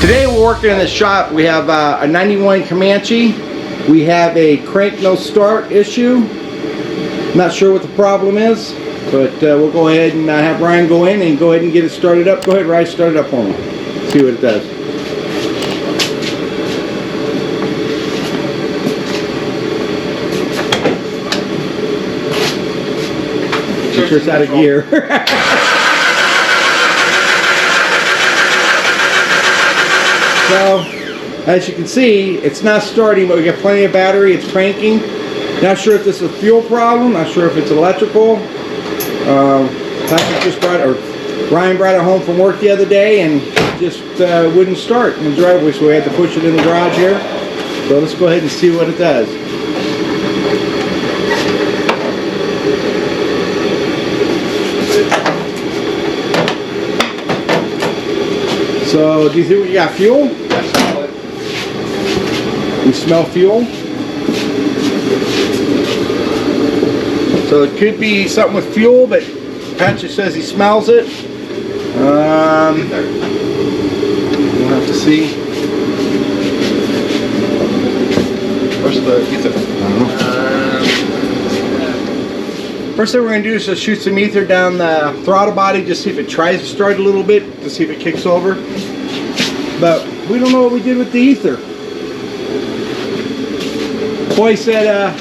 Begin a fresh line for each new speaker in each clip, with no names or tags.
Today we're working in the shop. We have a 91 Comanche. We have a crank no start issue. Not sure what the problem is, but we'll go ahead and have Ryan go in and go ahead and get it started up. Go ahead, Ryan, start it up for me. See what it does. Make sure it's out of gear. So, as you can see, it's not starting, but we got plenty of battery. It's cranking. Not sure if this is a fuel problem. Not sure if it's electrical. Patrick just Ryan brought it home from work the other day and just wouldn't start in the driveway, so we had to push it in the garage here. So let's go ahead and see what it does. So, do you think we got fuel?
I smell it.
We smell fuel. So it could be something with fuel, but Patrick says he smells it. We'll have to see.
Where's the ether?
First thing we're going to do is just shoot some ether down the throttle body, just see if it tries to start a little bit, to see if it kicks over. But we don't know what we did with the ether. Boy said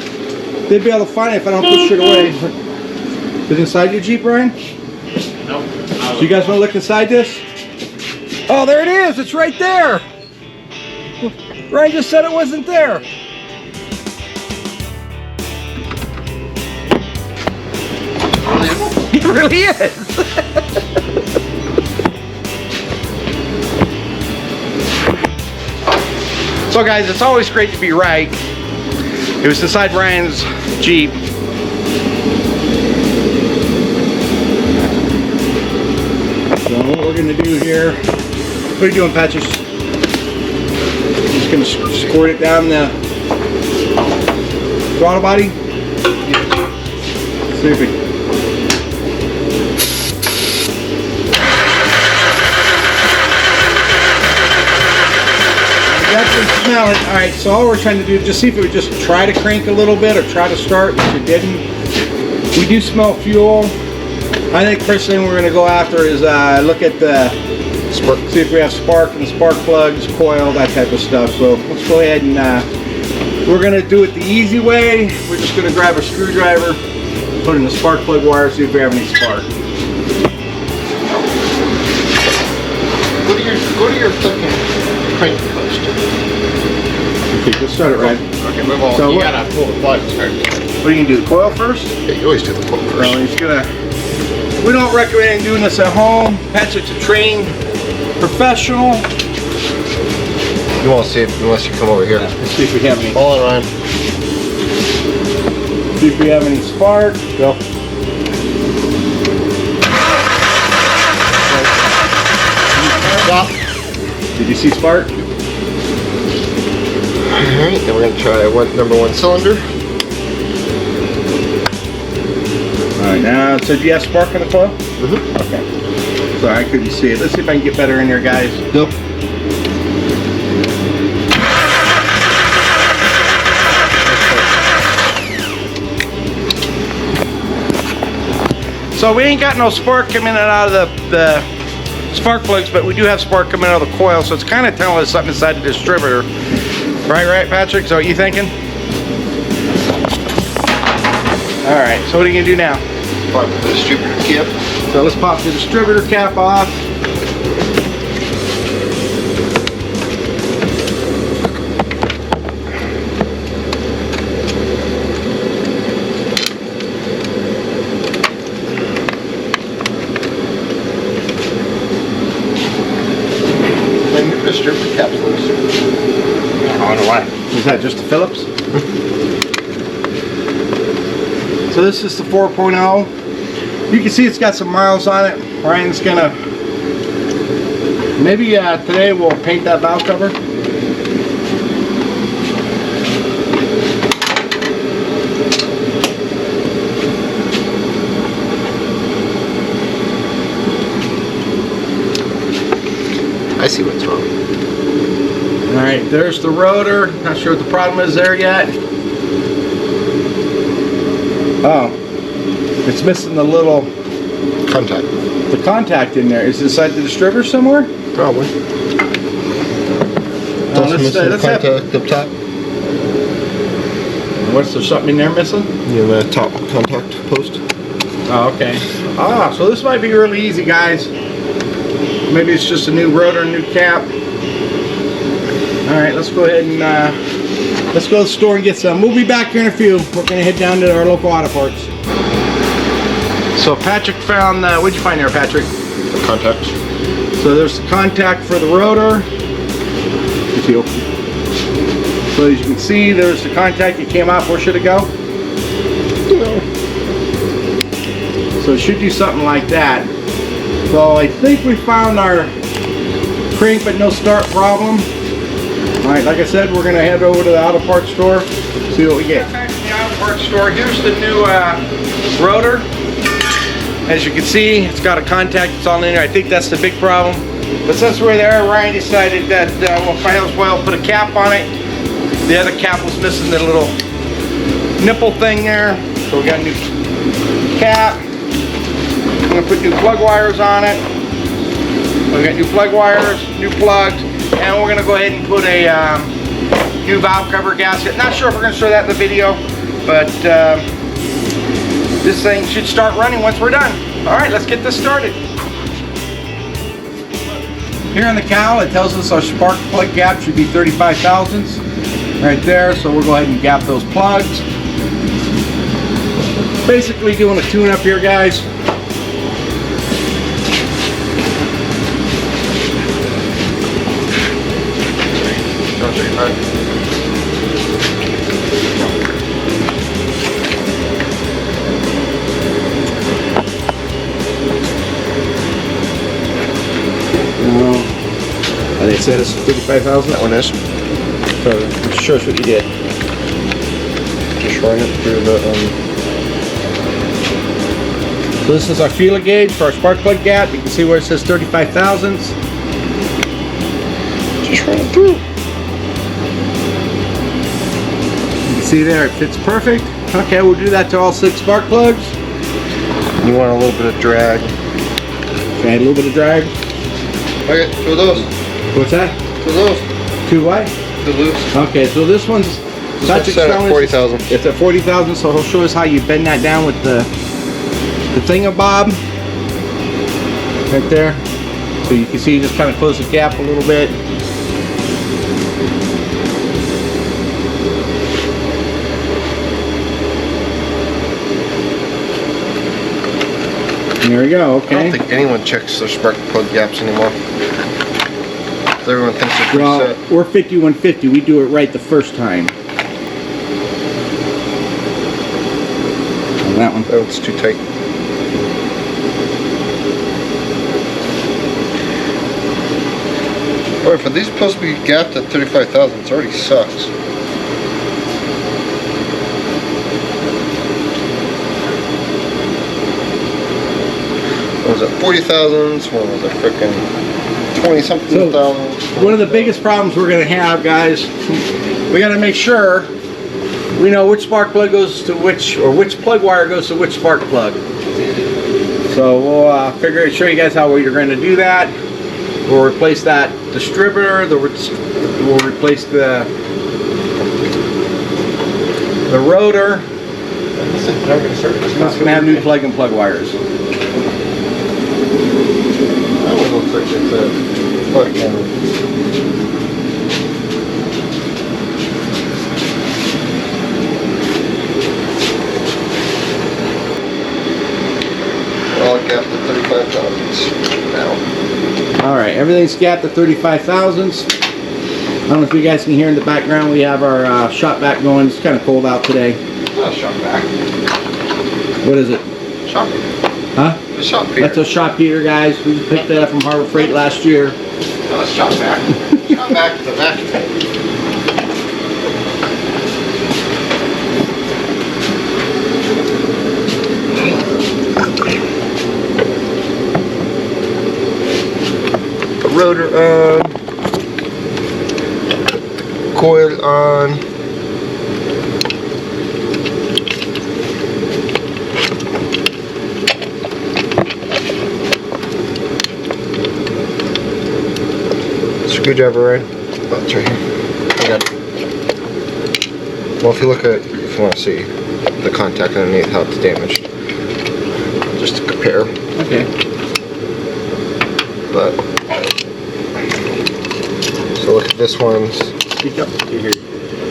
they'd be able to find it if I don't push it away. Is it inside your Jeep, Ryan?
Nope.
So you guys want to look inside this? Oh, there it is! It's right there! Ryan just said it wasn't there. It really is! So guys, it's always great to be right. It was inside Ryan's Jeep. So what we're going to do here, what are you doing, Patrick? Just going to squirt it down the throttle body. See if it definitely smell it. Alright, so all we're trying to do is just see if it would just try to crank a little bit or try to start, which it didn't. We do smell fuel. I think first thing we're going to go after is look at the spark, see if we have spark and spark plugs, coil, that type of stuff. So let's go ahead and we're going to do it the easy way. We're just going to grab a screwdriver, put in the spark plug wire, see if we have any spark.
Go to your fucking crank post.
Okay, let's start it right.
Okay, move on.
So
you
what,
gotta pull the plug and start.
What are you going to do, the coil first?
Yeah, you always do the coil first.
Well, he's gonna. We don't recommend doing this at home. Patrick's a trained professional.
You won't see it unless you come over here.
Let's see if we have any.
Hold on, Ryan.
See if we have any spark. Go.
Stop.
Did you see spark?
Alright, then we're going to try number one cylinder.
Alright, now, so do you have spark in the coil?
Mm-hmm.
Okay. Sorry, I couldn't see it. Let's see if I can get better in there, guys.
Nope.
So we ain't got no spark coming out of the spark plugs, but we do have spark coming out of the coil, so it's kind of telling us something inside the distributor. Right, Patrick? So what are you thinking? Alright, so what are you going to do now?
Pop the distributor cap.
So let's pop the distributor cap off.
Distributor cap's loose.
I wonder why. Is that just the Phillips? So this is the 4.0. You can see it's got some miles on it. Ryan's gonna maybe today we'll paint that valve cover.
I see what's wrong.
All right, there's the rotor. Not sure what the problem is there yet. Oh, it's missing the little
Contact.
the contact in there. Is it inside the distributor somewhere?
Probably.
Let's have,
contact up top.
what's there something in there missing?
Yeah, the top contact post.
Oh, okay. Ah, so this might be really easy, guys. Maybe it's just a new rotor, new cap. All right, let's go ahead and let's go to the store and get some. We'll be back here in a few. We're gonna head down to our local auto parts. So Patrick found, what'd you find there, Patrick?
The contacts.
So there's the contact for the rotor. So as you can see, there's the contact that came off. Where should it go? So it should do something like that. So I think we found our crank but no start problem. Alright, like I said, we're going to head over to the auto parts store, see what we get. Back to the auto parts store. Here's the new rotor. As you can see, it's got a contact that's on in there. I think that's the big problem. But since we're there, Ryan decided that we'll might as well put a cap on it. The other cap was missing the little nipple thing there. So we got a new cap. I'm going to put new plug wires on it. We got new plug wires, new plugs, and we're going to go ahead and put a new valve cover gasket. Not sure if we're going to show that in the video, but this thing should start running once we're done. All right, let's get this started. Here on the cowl, it tells us our spark plug gap should be 35 thousandths right there, so we'll go ahead and gap those plugs. Basically doing a tune-up here, guys. They said it's 35,000.
That one is.
So show us what you did.
Just run it through the.
So this is our feeler gauge for our spark plug gap. You can see where it says 35 thousandths.
Just run it through.
You can see there it fits perfect. Okay, we'll do that to all 6 spark plugs.
You want a little bit of drag.
Add a little bit of drag.
Okay, 2 of those.
What's that?
2 of those.
2 what?
2 loops.
Okay, so this one's
Set at 40,000.
It's at 40,000, so he'll show us how you bend that down with the thingabob right there. So you can see you just kind of close the gap a little bit. There we go. Okay.
I don't think anyone checks their spark plug gaps anymore. Everyone thinks they're pretty set.
We're 5150. We do it right the first time. That one.
That one's too tight. Alright, for these supposed to be gapped at 35,000, it already sucks. One was at 40,000, one was at frickin' 20-something thousand.
One of the biggest problems we're going to have, guys, we got to make sure we know which spark plug goes to which, or which plug wire goes to which spark plug. So we'll show you guys how we're going to do that. We'll replace that distributor. We'll replace the rotor. It's going to have new plug and plug wires.
That one looks like it's a fucking. All gapped to 35 thousandths now.
Alright, everything's gapped to 35 thousandths. I don't know if you guys can hear in the background, we have our shop vac going. It's kind of cold out today.
Not a shop vac.
What is it?
Shop.
Huh?
The shop heater.
That's a shop heater, guys. We picked that up from Harbor Freight last year.
No, that's shop vac. Shop vac is a vacuum. Rotor on. coil on. Screwdriver, right? Oh, it's right here. I got it. Well, if you look at, if you want to see the contact underneath, how it's damaged, just to compare.
Okay.
But so look at this one's.
Speak up to here.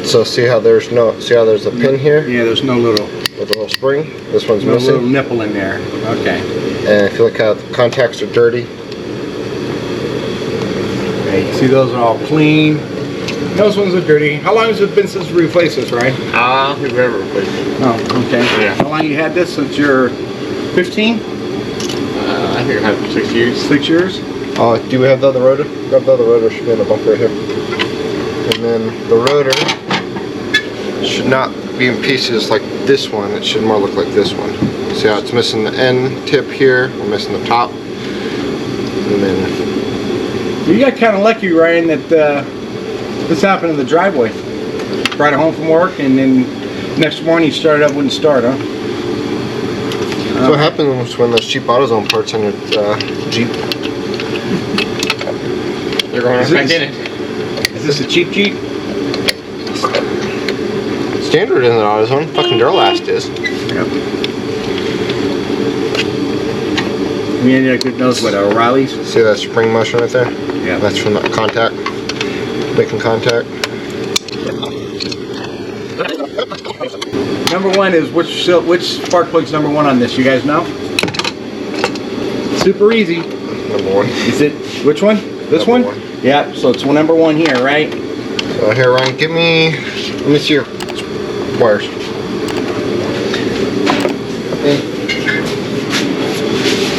So see how there's no, see how there's a pin here
Yeah, there's no little,
with a little spring. This one's
no little
missing.
nipple in there. Okay.
And if you look how the contacts are dirty.
Okay. See, those are all clean. Those ones are dirty. How long has it been since we replaced this, right?
We've never replaced it.
Oh, okay.
Yeah.
How long you had this? Since you're 15?
I think I've had it for 6 years.
6 years?
Do we have the other rotor? Grab the other rotor, should be in the bump right here. And then the rotor should not be in pieces like this one, it should more look like this one. See how it's missing the end tip here, we're missing the top. And then,
You got kind of lucky, Ryan, that this happened in the driveway. Brought it home from work, and then next morning you started up, wouldn't start, huh?
so what happens when those cheap AutoZone parts on your Jeep?
They're going
Is
back
this-
in it.
Is this a cheap Jeep?
Standard in an AutoZone, fucking Duralast is.
Yep. We ended up good nose with O'Reilly's.
See that spring motion right there?
Yeah.
That's from that contact, making contact.
Number one is which spark plug's number one on this? You guys know? Super easy.
Number one.
Is it which one? This
Number
one? Yeah. So it's number one here, right?
So here, Ryan, let me see your wires.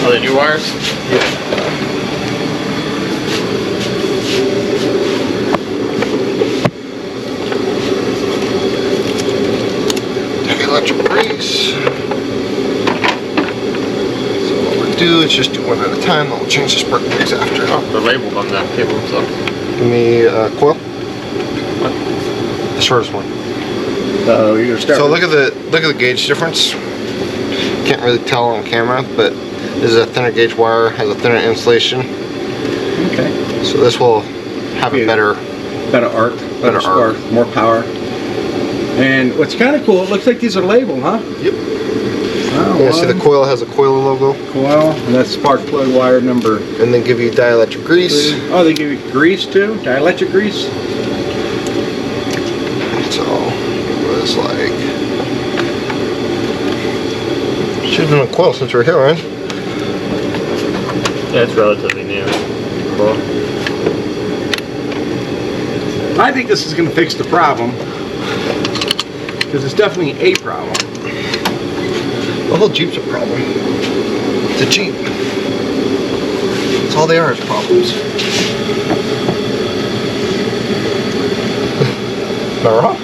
Are they new wires?
Electric grease. So what we'll do is just do one at a time, then we'll change the spark plugs after.
Oh, they're labeled on the cable themselves.
Give me a coil. The shortest one.
So you're gonna start.
So look at the gauge difference. Can't really tell on camera, but this is a thinner gauge wire, has a thinner insulation.
Okay.
So this will have a better
arc, better
arc.
spark, more power. And what's kind of cool, it looks like these are labeled, huh?
Yep.
Wow,
Yeah, see the coil has a coil logo.
coil, and that's spark plug wire number.
And then give you dielectric grease.
Oh, they give you grease too? Dielectric grease?
So it was like, should have been a coil since we're here, right?
Yeah, it's relatively new. Cool.
I think this is going to fix the problem. Because it's definitely a problem.
The whole Jeep's a problem. It's a Jeep. That's all they are is problems. Not wrong.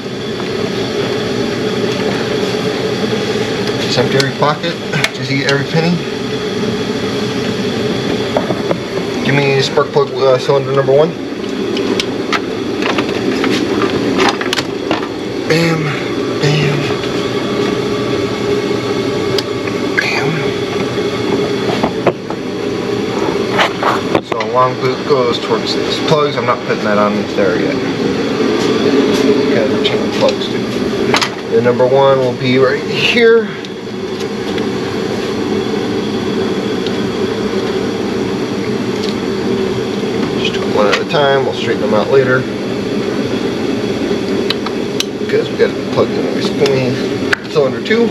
Just empty every pocket. Just eat every penny. Give me spark plug cylinder number one. Bam, bam, bam. So a long boot goes towards these plugs. I'm not putting that on there yet. Gotta change the plugs too. The number one will be right here. Just do it one at a time. We'll straighten them out later. Because we got to plug in every squeeze. Cylinder 2.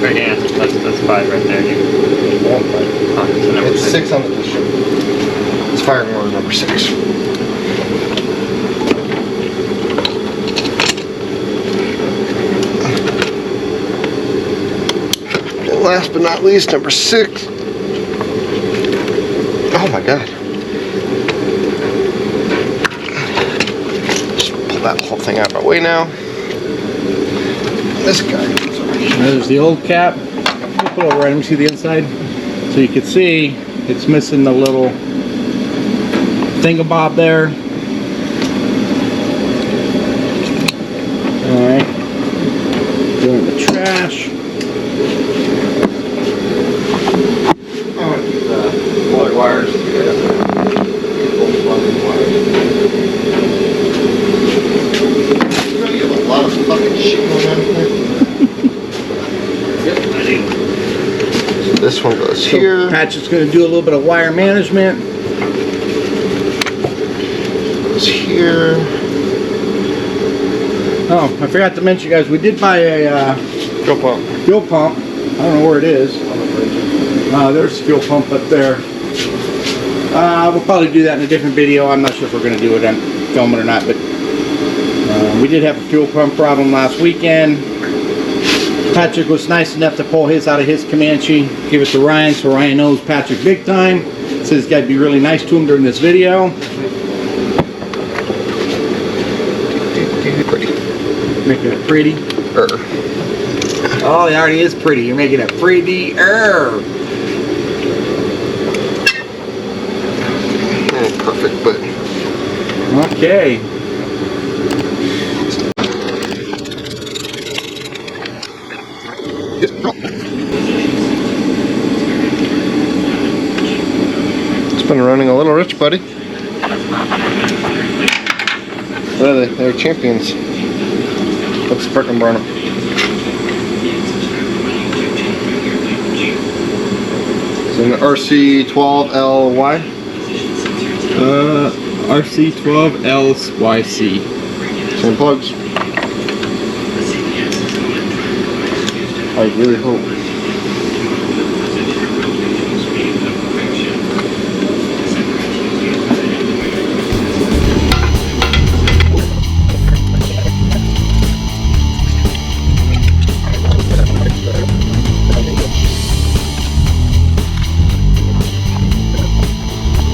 Right, yeah, that's 5 right there. Dude. Oh, it's the number
It's
6.
6 on the distributor. It's firing order number 6. And last but not least, number 6. Oh my god. Just pull that whole thing out of my way now. This guy goes over here.
There's the old cap. flip it over, right? Let me see the inside. So you can see it's missing the little thingabob there. Alright. Doing the trash.
Water wires. You have a lot of fucking shit going on here.
Yep, I do.
So this one goes
So
here.
Patch is going to do a little bit of wire management.
Goes here.
Oh, I forgot to mention, guys, we did buy a
Fuel pump.
fuel pump. I don't know where it is. There's the fuel pump up there. We'll probably do that in a different video. I'm not sure if we're going to do it on film it or not, but we did have a fuel pump problem last weekend. Patrick was nice enough to pull his out of his Comanche, give it to Ryan, so Ryan knows Patrick big time. Says he's got to be really nice to him during this video.
Pretty.
Making it pretty. Oh, it already is pretty. You're making it pretty-er.
Perfect, but
Okay.
it's been running a little rich, buddy. What are they? They're champions. What's Spartan Barnum? It's an RC12LY.
RC12LYC.
Same plugs. I really hope.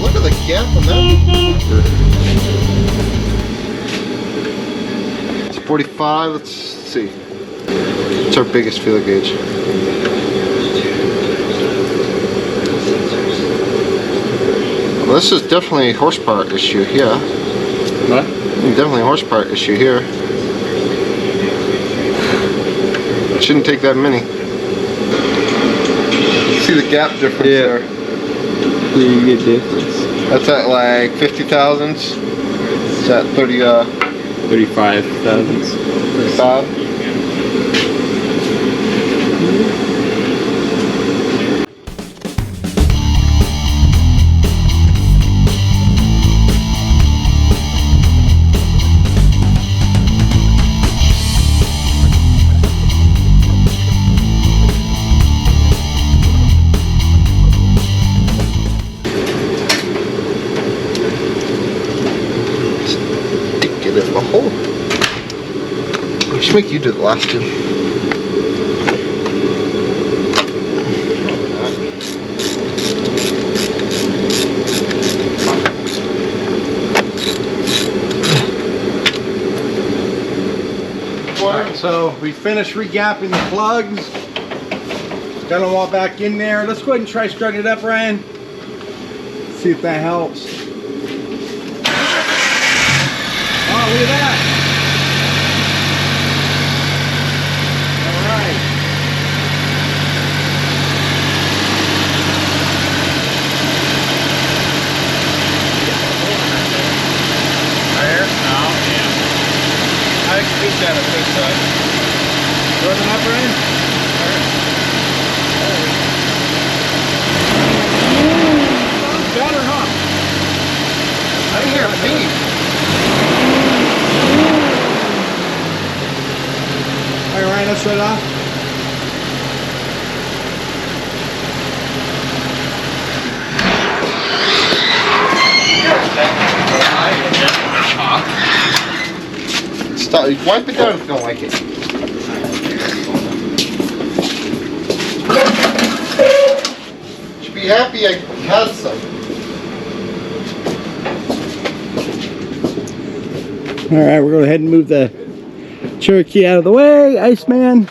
Look at the gap on that. It's 45, let's see. It's our biggest feeler gauge. Well, this is definitely a horsepower issue here.
What?
Definitely a horsepower issue here. It shouldn't take that many. See the gap difference there.
Pretty good difference.
That's at like 50 thousandths. It's at 30,
35 thousandths.
35. Ridiculous. Oh, we should make you do the last two.
Alright, so we finished regapping the plugs. Got them all back in there. Let's go ahead and try starting it up, Ryan. See if that helps. Oh, look at that. Alright. There? No, yeah. I can beat that up this side. Running up, Ryan? Alright. Better, huh? I didn't hear a beep. Alright, Ryan, let's shut it off.
Stop. Wipe it down if you don't like it. You should be happy I had some.
Alright, we're going to go ahead and move the Cherokee out of the way. Iceman.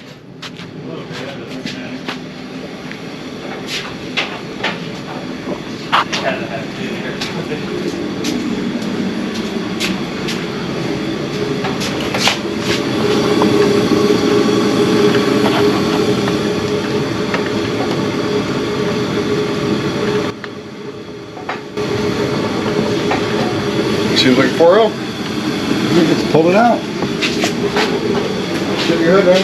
You just pull it out.
Shut your hood,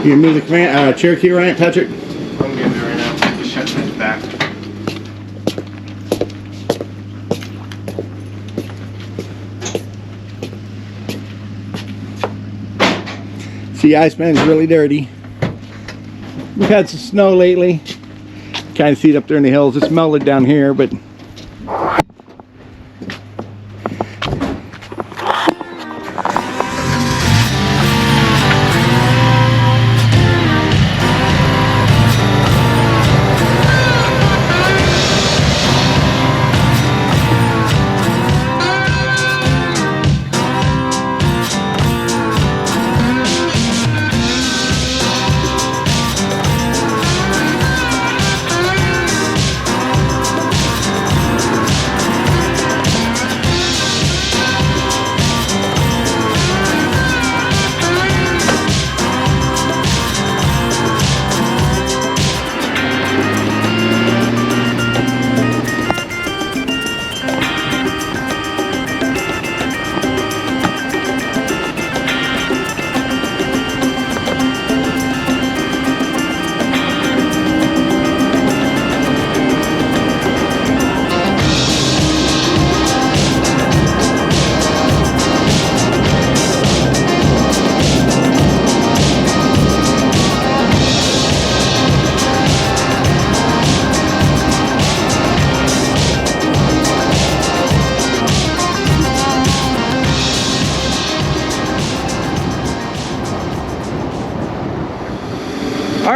You can move the command, Cherokee right, Patrick?
I'm getting it right now. Just shutting it back.
See, Iceman's really dirty. We've had some snow lately. Kind of see it up there in the hills. It's melted down here, but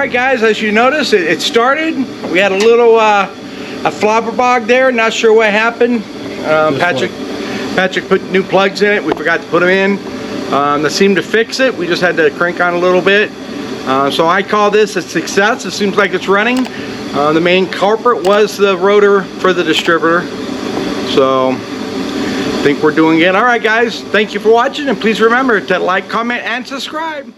Alright guys, as you notice, it started. We had a little a flopper bog there, not sure what happened. Patrick put new plugs in it, we forgot to put them in. That seemed to fix it, we just had to crank on a little bit. So I call this a success, it seems like it's running. The main culprit was the rotor for the distributor. So, I think we're doing it. Alright guys, thank you for watching, and please remember to like, comment, and subscribe.